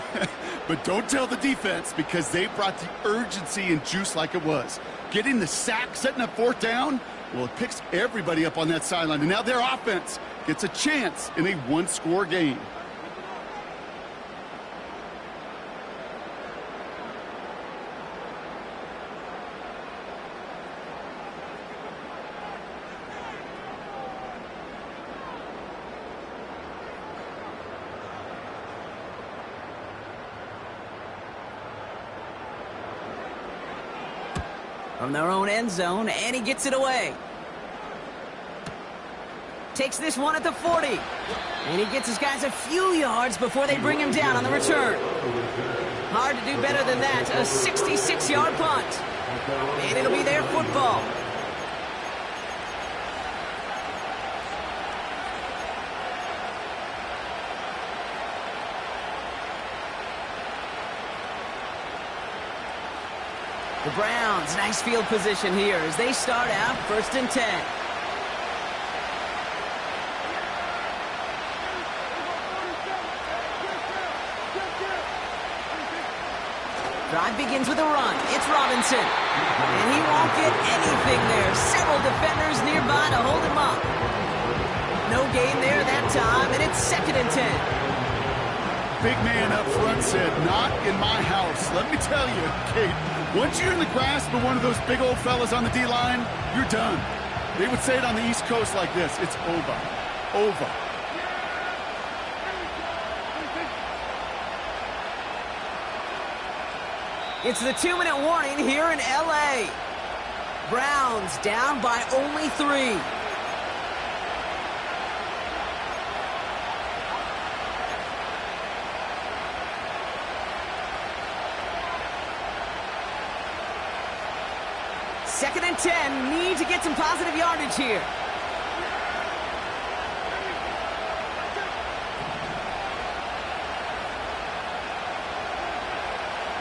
but don't tell the defense because they brought the urgency and juice like it was. Getting the sack, setting up 4th down, well, it picks everybody up on that sideline. And now their offense gets a chance in a one-score game. From their own end zone, and he gets it away. Takes this one at the 40. And he gets his guys a few yards before they bring him down on the return. Hard to do better than that. A 66-yard punt. And it'll be their football. The Browns, nice field position here as they start out 1st and 10. Drive begins with a run. It's Robinson. And he won't get anything there. Several defenders nearby to hold him up. No gain there that time, and it's 2nd and 10. Big man up front said, not in my house. Let me tell you, Kate, once you're in the grasp of one of those big old fellas on the D-line, you're done. They would say it on the East Coast like this, it's over. Over. It's the 2-minute warning here in L.A. Browns down by only 3. Second and 10, need to get some positive yardage here.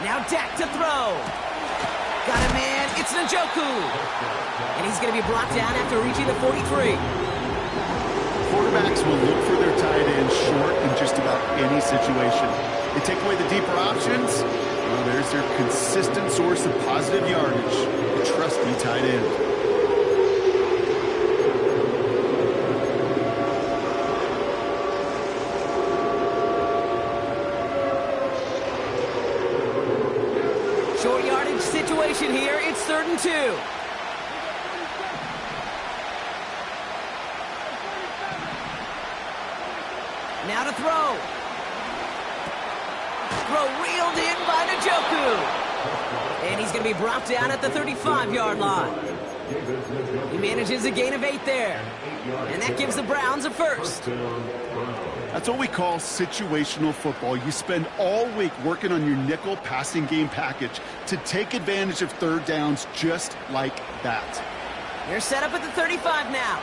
Now Dak to throw. Got a man, it's Njoku. And he's going to be brought down after reaching the 43. Quarterbacks will look for their tight end short in just about any situation. They take away the deeper options. Well, there's their consistent source of positive yardage. The trusty tight end. Short yardage situation here. It's 3rd and 2. Now to throw. Throw reeled in by Njoku. And he's going to be brought down at the 35-yard line. He manages a gain of 8 there. And that gives the Browns a 1st. That's what we call situational football. You spend all week working on your nickel passing game package to take advantage of 3rd downs just like that. They're set up at the 35 now.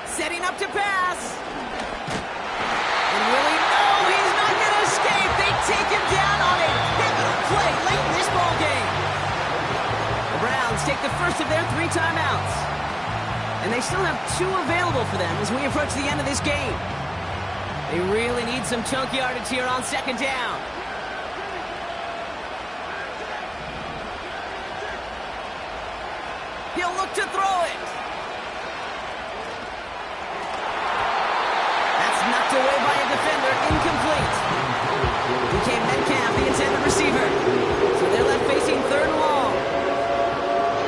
Setting up to pass. And Willie, no, he's not going to escape. They take him down on a pivotal play late in this ball game. The Browns take the first of their 3 timeouts. And they still have 2 available for them as we approach the end of this game. They really need some chunk yardage here on 2nd down. He'll look to throw it. Knocked away by a defender, incomplete. DK Metcalf, the intended receiver. So they're left facing 3rd and long.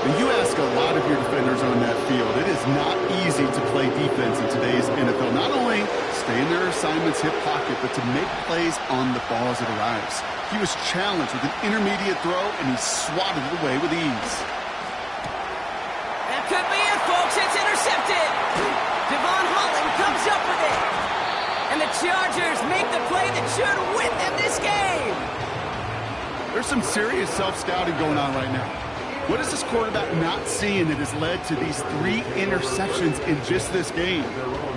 And you ask a lot of your defenders on that field. It is not easy to play defense in today's NFL. Not only stay in their assignment's hip pocket, but to make plays on the ball as it arrives. He was challenged with an intermediate throw, and he swatted it away with ease. That could be it, folks. It's intercepted. Devon Holland comes up with it. And the Chargers make the play that should win them this game. There's some serious self-scouting going on right now. What is this quarterback not seeing that has led to these 3 interceptions in just this game?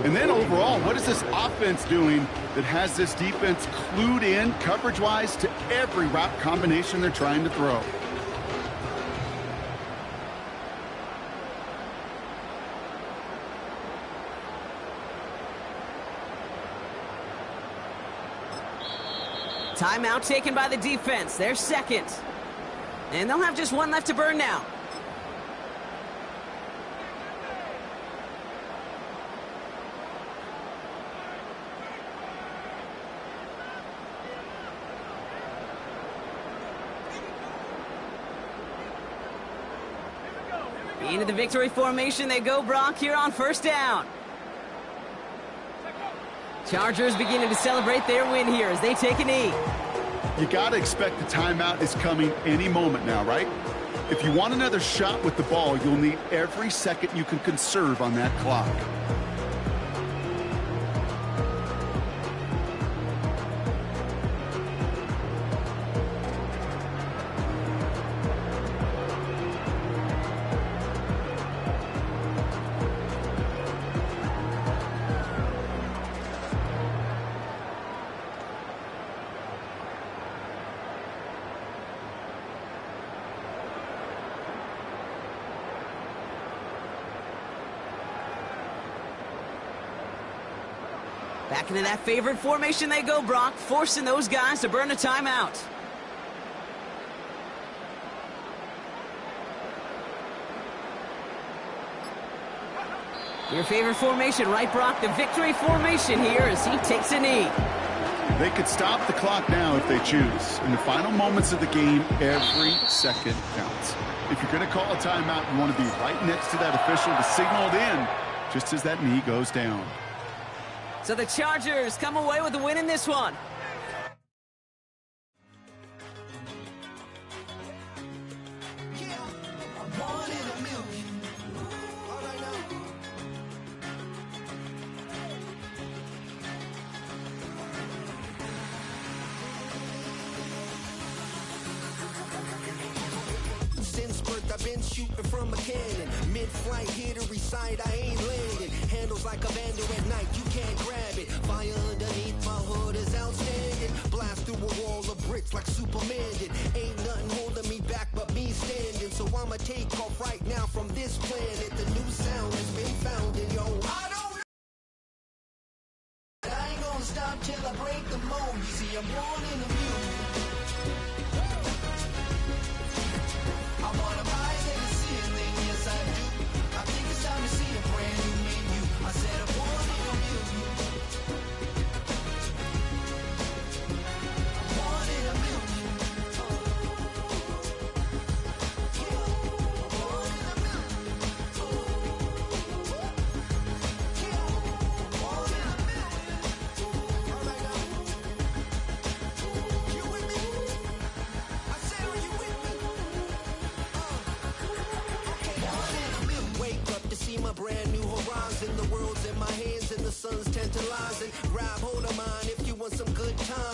And then overall, what is this offense doing that has this defense clued in coverage-wise to every route combination they're trying to throw? Timeout taken by the defense. They're 2nd. And they'll have just 1 left to burn now. Into the victory formation they go, Brock, here on 1st down. Chargers beginning to celebrate their win here as they take a knee. You got to expect the timeout is coming any moment now, right? If you want another shot with the ball, you'll need every second you can conserve on that clock. Back into that favorite formation they go, Brock, forcing those guys to burn a timeout. Your favorite formation, right, Brock? The victory formation here as he takes a knee. They could stop the clock now if they choose. In the final moments of the game, every second counts. If you're going to call a timeout, you want to be right next to that official to signal it in just as that knee goes down. So the Chargers come away with the win in this one. I've been shooting from a cannon. Mid-flight, here to recite, I ain't landing. Handles like a vandal at night, you can't grab it. Fire underneath my hood is outstanding. Blast through a wall of bricks like Superman did. Ain't nothing holding me back but me standing. So I'ma take off right now from this planet. The new sound has been founded, yo. I ain't gonna stop till I break the mold. You see, I'm born in the music. I wanna rise in the ceiling, yes I do. I think it's time to see a brand new menu. I said I'm born in the music. I'm born in the music. Born in the music. Born in the music. Alright now. You with me? I said, are you with me? Wake up to see my brand new horizon. The world's in my hands and the sun's tantalizing. Grab hold of mine if you want some good time.